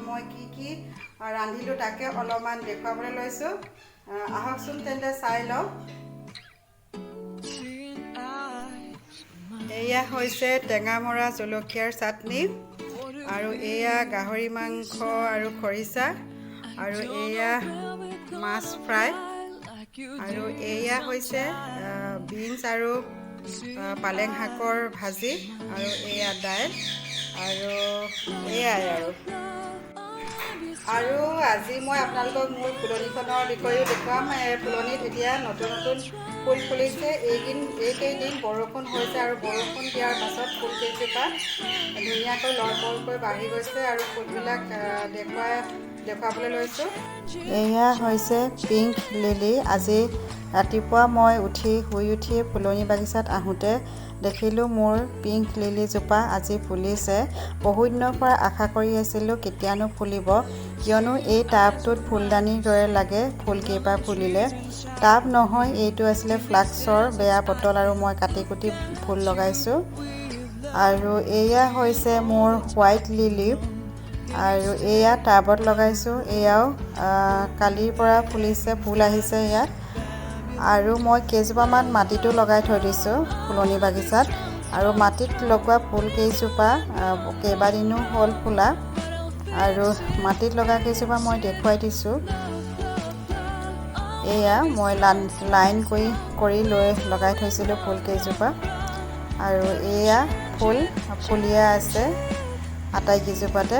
মই কি ৰান্ধিলোঁ তাকে অলপমান দেখুৱাবলৈ লৈছোঁ। আহকচোন তেন্তে চাই লওঁ। এয়া হৈছে টেঙামৰা জলকীয়াৰ চাটনি, আৰু এয়া গাহৰি মাংস আৰু খৰিচা, আৰু এয়া মাছ ফ্ৰাই, আৰু এয়া হৈছে বিনছ আৰু পালেং শাকৰ ভাজি, আৰু এয়া দাইল, আৰু এয়াই আৰু আজি মই আপোনালোকক মোৰ ফুলনিখনৰ বিষয়েও দেখুৱাম। ফুলনিত এতিয়া নতুন নতুন ফুল ফুলিছে। এইকেইদিন বৰষুণ হৈছে, আৰু বৰষুণ দিয়াৰ পাছত ফুলকেইজোপা ধুনীয়াকৈ লহপহকৈ বাঢ়ি গৈছে, আৰু ফুলবিলাক দেখুৱাবলৈ লৈছোঁ। এয়া হৈছে পিংক লিলি। আজি ৰাতিপুৱা মই শুই উঠি ফুলনি বাগিচাত আহোঁতে দেখিলোঁ মোৰ পিংক লিলিজোপা আজি ফুলিছে। বহুত দিনৰ পৰা আশা কৰি আছিলোঁ কেতিয়ানো ফুলিব, কিয়নো এই টাবটোত ফুলদানিৰ দৰে লাগে ফুলকেইপাহ ফুলিলে। টাব নহয়, এইটো আছিলে ফ্লাক্সৰ বেয়া বটল, আৰু মই কাটি কুটি ফুল লগাইছোঁ। আৰু এয়া হৈছে মোৰ হোৱাইট লিলি, আৰু এয়া টাবত লগাইছোঁ। এয়াও কালিৰ পৰা ফুলিছে, ফুল আহিছে ইয়াত। আৰু মই কেইজোপামান মাটিতো লগাই থৈ দিছোঁ ফুলনি বাগিচাত, আৰু মাটিত লগোৱা ফুল কেইজোপা কেইবাদিনো হ'ল ফুলা, আৰু মাটিত লগা কেইজোপা মই দেখুৱাই দিছোঁ। এয়া মই লাইন কৰি লৈ লগাই থৈছিলোঁ ফুল কেইজোপা, আৰু এয়া ফুলিয়া আছে আটাইকেইজোপাতে।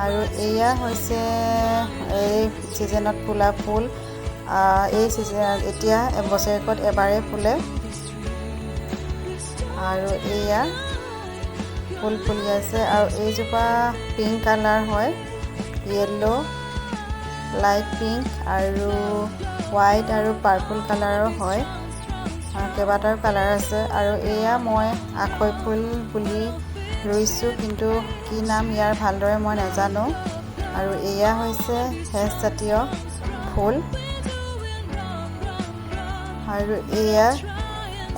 আৰু এয়া হৈছে এই ছিজনত ফুলা ফুল। এই এতিয়া বছৰেকত এবাৰেই ফুলে, আৰু এয়া ফুল ফুলি আছে। আৰু এইজোপা পিংক কালাৰ হয়, য়েল্ল', লাইট পিংক, আৰু হোৱাইট আৰু পাৰ্পল কালাৰৰ হয়। কেইবাটাও কালাৰ আছে। আৰু এয়া মই আখৈ ফুল বুলি ৰুইছোঁ, কিন্তু কি নাম ইয়াৰ ভালদৰে মই নাজানো। আৰু এয়া হৈছে হেঁচজাতীয় ফুল, আৰু এয়া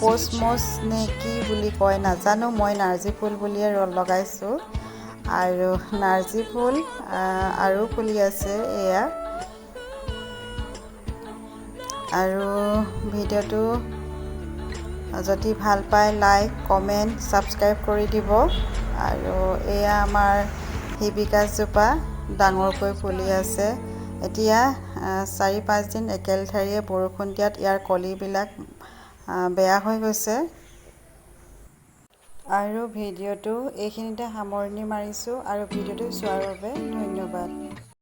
কচমচ নে কি বুলি কয় নাজানো, মই নাৰ্জী ফুল বুলিয়ে লগাইছোঁ। আৰু নাৰ্জী ফুল আৰু ফুলি আছে এয়া। আৰু ভিডিঅ'টো যদি ভাল পায় লাইক, কমেণ্ট, ছাবস্ক্ৰাইব কৰি দিব। আৰু এয়া আমাৰ হিবিস্কাছজোপা ডাঙৰকৈ ফুলি আছে। এতিয়া 4-5 দিন একেলেঠাৰিয়ে বৰষুণ দিয়াত ইয়াৰ কলিবিলাক বেয়া হৈ গৈছে। আৰু ভিডিঅ'টো এইখিনিতে সামৰণি মাৰিছোঁ, আৰু ভিডিঅ'টো চোৱাৰ বাবে ধন্যবাদ।